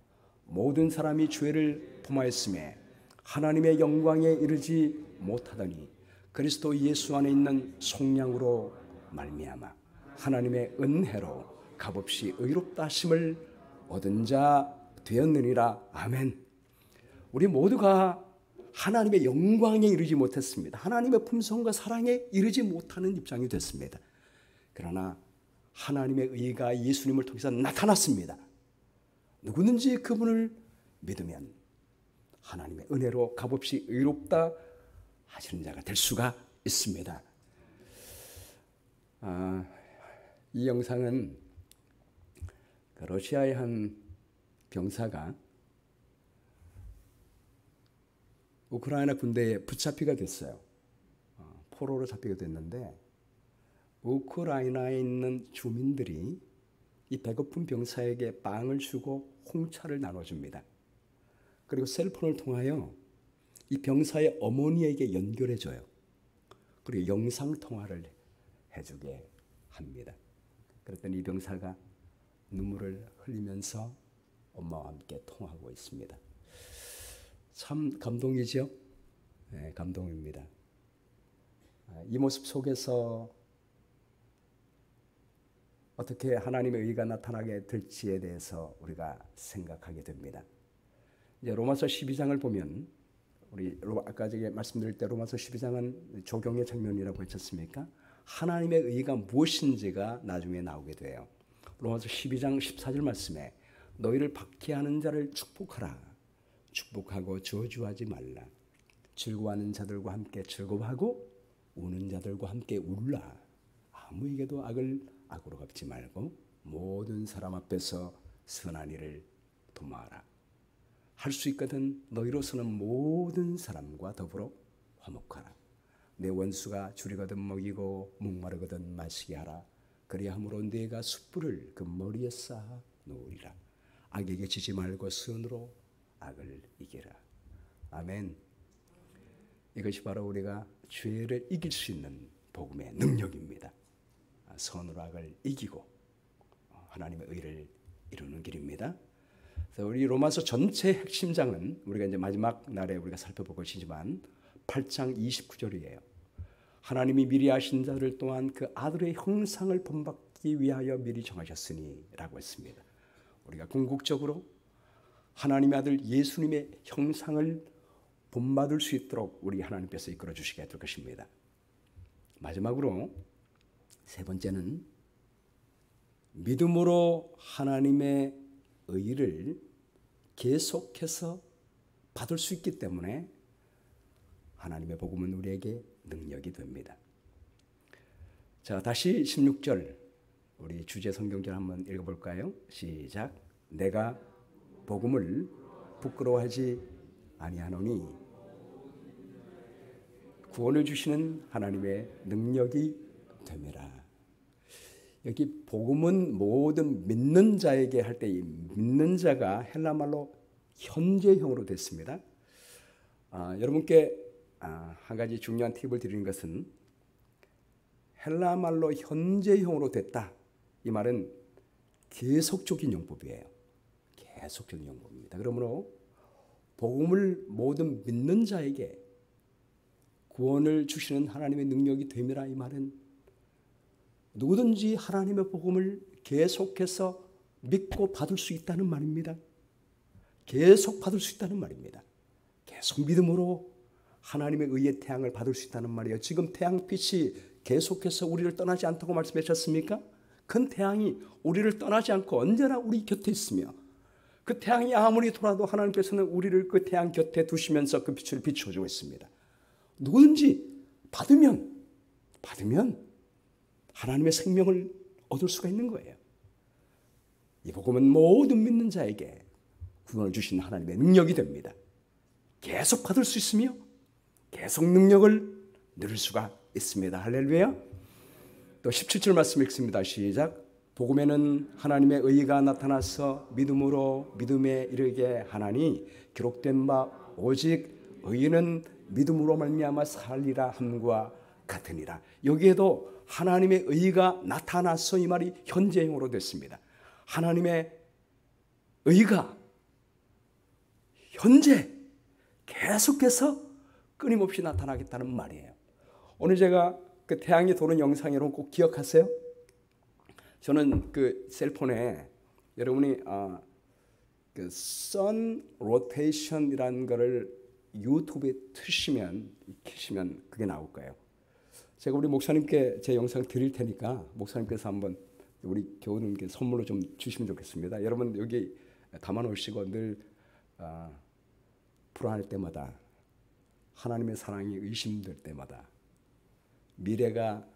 모든 사람이 죄를 범하였음에 하나님의 영광에 이르지 못하더니 그리스도 예수 안에 있는 속량으로 말미암아 하나님의 은혜로 값없이 의롭다 하심을 얻은 자 되었느니라. 아멘. 우리 모두가 하나님의 영광에 이르지 못했습니다. 하나님의 품성과 사랑에 이르지 못하는 입장이 됐습니다. 그러나 하나님의 의가 예수님을 통해서 나타났습니다. 누구든지 그분을 믿으면 하나님의 은혜로 값없이 의롭다 하시는 자가 될 수가 있습니다. 이 영상은 러시아의 한 병사가 우크라이나 군대에 붙잡히게 됐어요. 포로로 잡히게 됐는데 우크라이나에 있는 주민들이 이 배고픈 병사에게 빵을 주고 홍차를 나눠줍니다. 그리고 셀폰을 통하여 이 병사의 어머니에게 연결해줘요. 그리고 영상통화를 해주게 합니다. 그랬더니 이 병사가 눈물을 흘리면서 엄마와 함께 통화하고 있습니다. 참 감동이죠? 네, 감동입니다. 이 모습 속에서 어떻게 하나님의 의가 나타나게 될지에 대해서 우리가 생각하게 됩니다. 이제 로마서 12장을 보면 우리 아까 제가 말씀드릴 때 로마서 12장은 조경의 장면이라고 했었습니까? 하나님의 의가 무엇인지가 나중에 나오게 돼요. 로마서 12장 14절 말씀에 너희를 박해하는 자를 축복하라. 축복하고 저주하지 말라. 즐거워하는 자들과 함께 즐거워하고 우는 자들과 함께 울라. 아무에게도 악을 악으로 갚지 말고 모든 사람 앞에서 선한 일을 도모하라. 할 수 있거든 너희로서는 모든 사람과 더불어 화목하라. 내 원수가 줄이거든 먹이고 목마르거든 마시게 하라. 그리함으로 네가 숯불을 그 머리에 쌓아 놓으리라. 악에게 지지 말고 선으로 악을 이기라. 아멘. 이것이 바로 우리가 죄를 이길 수 있는 복음의 능력입니다. 선으로 악을 이기고 하나님의 의를 이루는 길입니다. 그래서 우리 로마서 전체 핵심장은 우리가 이제 마지막 날에 우리가 살펴볼 것이지만 8장 29절이에요. 하나님이 미리 아신 자를 또한 그 아들의 형상을 본받기 위하여 미리 정하셨으니 라고 했습니다. 우리가 궁극적으로 하나님의 아들 예수님의 형상을 본받을 수 있도록 우리 하나님께서 이끌어 주시게 될 것입니다. 마지막으로 세 번째는 믿음으로 하나님의 의를 계속해서 받을 수 있기 때문에 하나님의 복음은 우리에게 능력이 됩니다. 자, 다시 16절 우리 주제 성경절 한번 읽어볼까요? 시작. 내가 복음을 부끄러워하지 아니하노니 구원을 주시는 하나님의 능력이 됨이라. 여기 복음은 모든 믿는 자에게 할 때 이 믿는 자가 헬라말로 현재형으로 됐습니다. 여러분께 한 가지 중요한 팁을 드리는 것은 헬라말로 현재형으로 됐다. 이 말은 계속적인 용법이에요. 계속적인 용법입니다. 그러므로 복음을 모든 믿는 자에게 구원을 주시는 하나님의 능력이 됨이라. 이 말은 누구든지 하나님의 복음을 계속해서 믿고 받을 수 있다는 말입니다. 계속 받을 수 있다는 말입니다. 계속 믿음으로 하나님의 의의 태양을 받을 수 있다는 말이에요. 지금 태양빛이 계속해서 우리를 떠나지 않다고 말씀하셨습니까? 큰 태양이 우리를 떠나지 않고 언제나 우리 곁에 있으며 그 태양이 아무리 돌아도 하나님께서는 우리를 그 태양 곁에 두시면서 그 빛을 비춰주고 있습니다. 누구든지 받으면 하나님의 생명을 얻을 수가 있는 거예요. 이 복음은 모든 믿는 자에게 구원을 주신 하나님의 능력이 됩니다. 계속 받을 수 있으며 계속 능력을 누릴 수가 있습니다. 할렐루야. 또 17절 말씀 읽습니다. 시작. 복음에는 하나님의 의가 나타나서 믿음으로 믿음에 이르게 하나니 기록된 바 오직 의인은 믿음으로 말미암아 살리라 함과 같으니라. 여기에도 하나님의 의가 나타나서 이 말이 현재형으로 됐습니다. 하나님의 의가 현재 계속해서 끊임없이 나타나겠다는 말이에요. 오늘 제가 그 태양이 도는 영상 여러분 꼭 기억하세요. 저는 그 셀폰에 여러분이 그 sun rotation이라는 거를 유튜브에 키시면 그게 나올 거예요. 제가 우리 목사님께 제 영상 드릴 테니까 목사님께서 한번 우리 교우님께 선물로 좀 주시면 좋겠습니다. 여러분 여기 담아 놓으시고 늘 불안할 때마다 하나님의 사랑이 의심될 때마다 미래가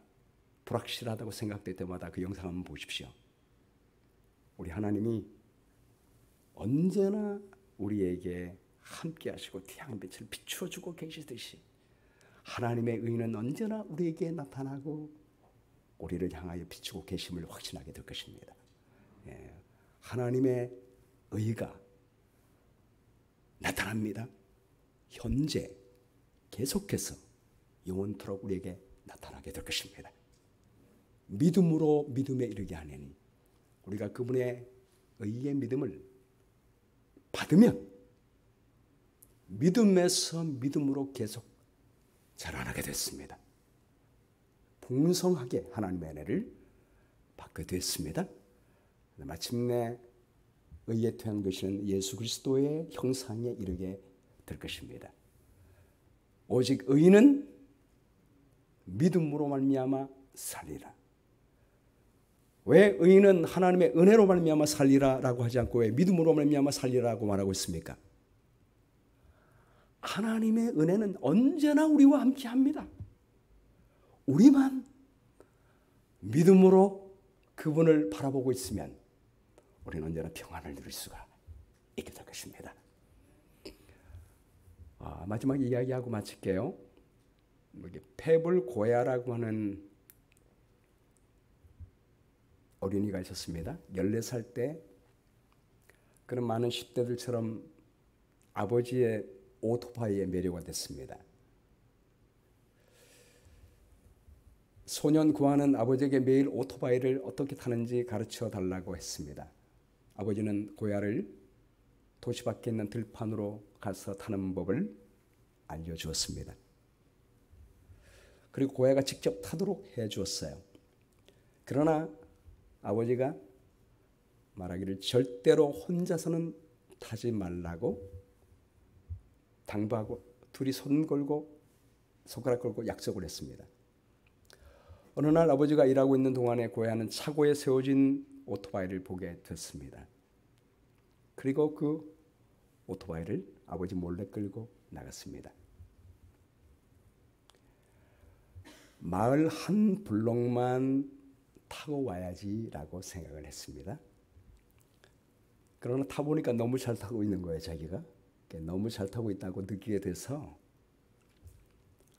불확실하다고 생각될 때마다 그 영상 한번 보십시오. 우리 하나님이 언제나 우리에게 함께 하시고 태양빛을 비추어주고 계시듯이 하나님의 의는 언제나 우리에게 나타나고 우리를 향하여 비추고 계심을 확신하게 될 것입니다. 하나님의 의가 나타납니다. 현재 계속해서 영원토록 우리에게 나타나게 될 것입니다. 믿음으로 믿음에 이르게 하느니 우리가 그분의 의의 믿음을 받으면 믿음에서 믿음으로 계속 자라나게 됐습니다. 풍성하게 하나님의 은혜를 받게 됐습니다. 마침내 의의 태양 되시는 예수 그리스도의 형상에 이르게 될 것입니다. 오직 의인은 믿음으로 말미암아 살리라. 왜 의인은 하나님의 은혜로 말미암아 살리라라고 하지 않고 왜 믿음으로 말미암아 살리라고 말하고 있습니까? 하나님의 은혜는 언제나 우리와 함께합니다. 우리만 믿음으로 그분을 바라보고 있으면 우리는 언제나 평안을 누릴 수가 있게 될 것입니다. 마지막 이야기하고 마칠게요. 페블 고야라고 하는 어린이가 있었습니다. 14살 때 그런 많은 10대들처럼 아버지의 오토바이에 매료가 됐습니다. 소년 고아는 아버지에게 매일 오토바이를 어떻게 타는지 가르쳐 달라고 했습니다. 아버지는 고야를 도시 밖에 있는 들판으로 가서 타는 법을 알려주었습니다. 그리고 고야가 직접 타도록 해주었어요. 그러나 아버지가 말하기를 절대로 혼자서는 타지 말라고 당부하고 둘이 손 걸고 손가락 걸고 약속을 했습니다. 어느 날 아버지가 일하고 있는 동안에 고야는 차고에 세워진 오토바이를 보게 됐습니다. 그리고 그 오토바이를 아버지 몰래 끌고 나갔습니다. 마을 한 블록만 타고 와야지라고 생각을 했습니다. 그러나 타보니까 너무 잘 타고 있는 거예요. 자기가 너무 잘 타고 있다고 느끼게 돼서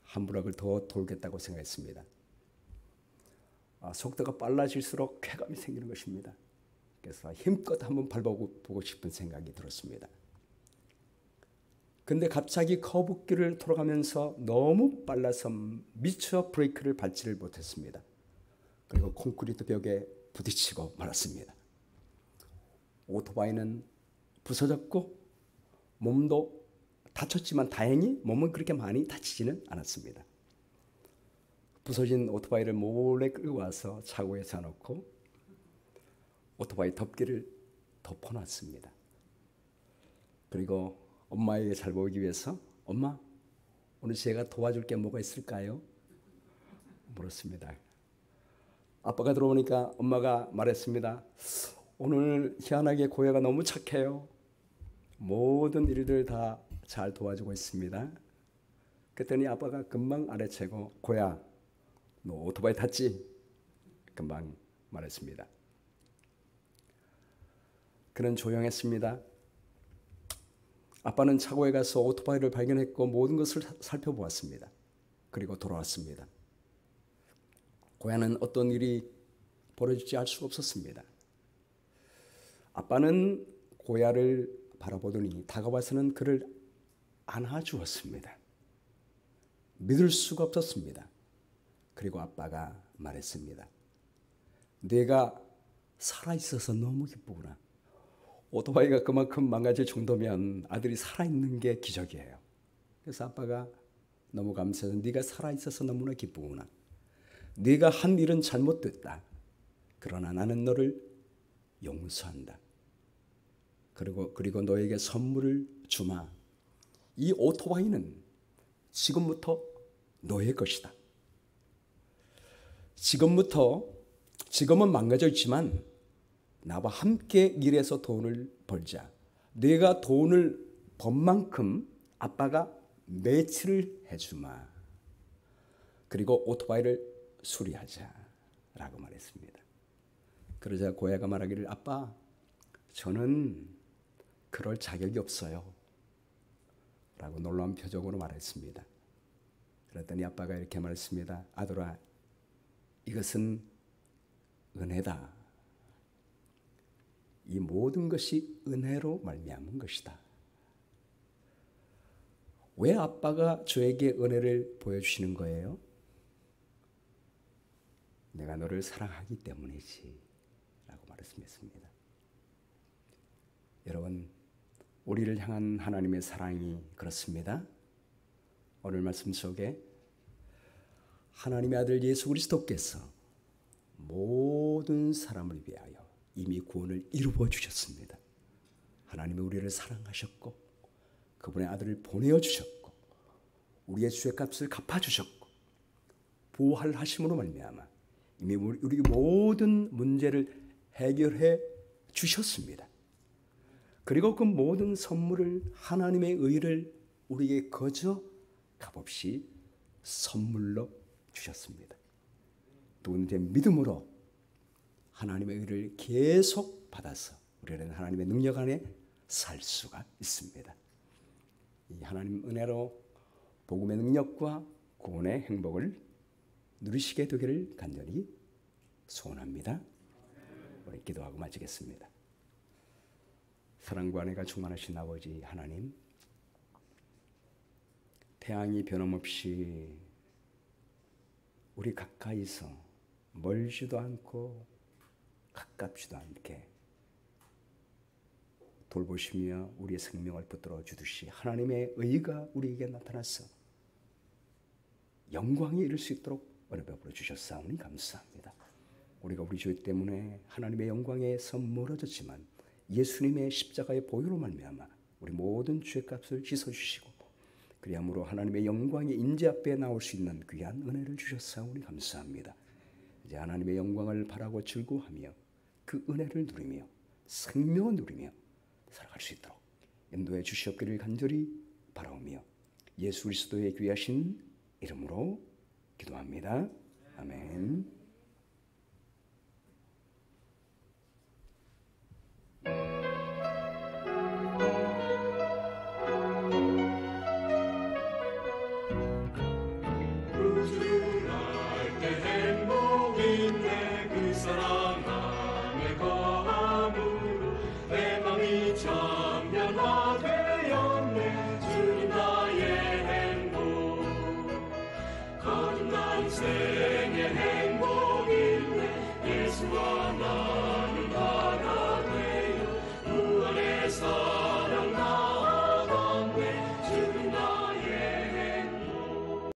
한 블록을 더 돌겠다고 생각했습니다. 속도가 빨라질수록 쾌감이 생기는 것입니다. 그래서 힘껏 한번 밟아보고 싶은 생각이 들었습니다. 근데 갑자기 커브길을 돌아가면서 너무 빨라서 미처 브레이크를 밟지를 못했습니다. 그리고 콘크리트 벽에 부딪히고 말았습니다. 오토바이는 부서졌고 몸도 다쳤지만 다행히 몸은 그렇게 많이 다치지는 않았습니다. 부서진 오토바이를 몰래 끌고 와서 차고에 사놓고 오토바이 덮개를 덮어놨습니다. 그리고 엄마에게 잘 보이기 위해서 엄마, 오늘 제가 도와줄 게 뭐가 있을까요? 물었습니다. 아빠가 들어오니까 엄마가 말했습니다. 오늘 희한하게 고야가 너무 착해요. 모든 일들 다 잘 도와주고 있습니다. 그랬더니 아빠가 금방 아래채고 고야, 너 오토바이 탔지? 금방 말했습니다. 그는 조용했습니다. 아빠는 차고에 가서 오토바이를 발견했고 모든 것을 살펴보았습니다. 그리고 돌아왔습니다. 고야는 어떤 일이 벌어질지 알 수가 없었습니다. 아빠는 고야를 바라보더니 다가와서는 그를 안아주었습니다. 믿을 수가 없었습니다. 그리고 아빠가 말했습니다. 내가 살아있어서 너무 기쁘구나. 오토바이가 그만큼 망가질 정도면 아들이 살아있는 게 기적이에요. 그래서 아빠가 너무 감사해서 네가 살아있어서 너무나 기쁘구나. 네가 한 일은 잘못됐다. 그러나 나는 너를 용서한다. 그리고 너에게 선물을 주마. 이 오토바이는 지금부터 너의 것이다. 지금은 망가져 있지만 나와 함께 일해서 돈을 벌자. 내가 돈을 번 만큼 아빠가 매치를 해주마. 그리고 오토바이를 수리하자 라고 말했습니다. 그러자 고야가 말하기를 아빠, 저는 그럴 자격이 없어요 라고 놀라운 표정으로 말했습니다. 그랬더니 아빠가 이렇게 말했습니다. 아들아, 이것은 은혜다. 이 모든 것이 은혜로 말미암은 것이다. 왜 아빠가 저에게 은혜를 보여주시는 거예요? 내가 너를 사랑하기 때문이지 라고 말씀했습니다. 여러분, 우리를 향한 하나님의 사랑이 그렇습니다. 오늘 말씀 속에 하나님의 아들 예수 그리스도께서 모든 사람을 위하여 이미 구원을 이루어 주셨습니다. 하나님이 우리를 사랑하셨고 그분의 아들을 보내어 주셨고 우리의 죄값을 갚아 주셨고 부활하심으로 말미암아 이미 우리 모든 문제를 해결해 주셨습니다. 그리고 그 모든 선물을 하나님의 의를 우리에게 거저 값없이 선물로 주셨습니다. 누구든지 믿음으로 하나님의 의를 계속 받아서 우리는 하나님의 능력 안에 살 수가 있습니다. 이 하나님 은혜로 복음의 능력과 구원의 행복을 누리시게 되기를 간절히 소원합니다. 우리 기도하고 마치겠습니다. 사랑과 은혜가 충만하신 아버지 하나님, 태양이 변함없이 우리 가까이서 멀지도 않고 가깝지도 않게 돌보시며 우리의 생명을 붙들어 주듯이 하나님의 의가 우리에게 나타나서 영광에 이를 수 있도록 은혜 베풀어 주셨사오니 감사합니다. 우리가 우리 죄 때문에 하나님의 영광에서 멀어졌지만 예수님의 십자가의 보혈로 말미암아 우리 모든 죄값을 씻어주시고 그리함으로 하나님의 영광의 임재 앞에 나올 수 있는 귀한 은혜를 주셨사오니 감사합니다. 이제 하나님의 영광을 바라고 즐거워하며 그 은혜를 누리며 생명을 누리며 살아갈 수 있도록 인도해 주시옵기를 간절히 바라오며 예수 그리스도의 귀하신 이름으로 기도합니다. 아멘. say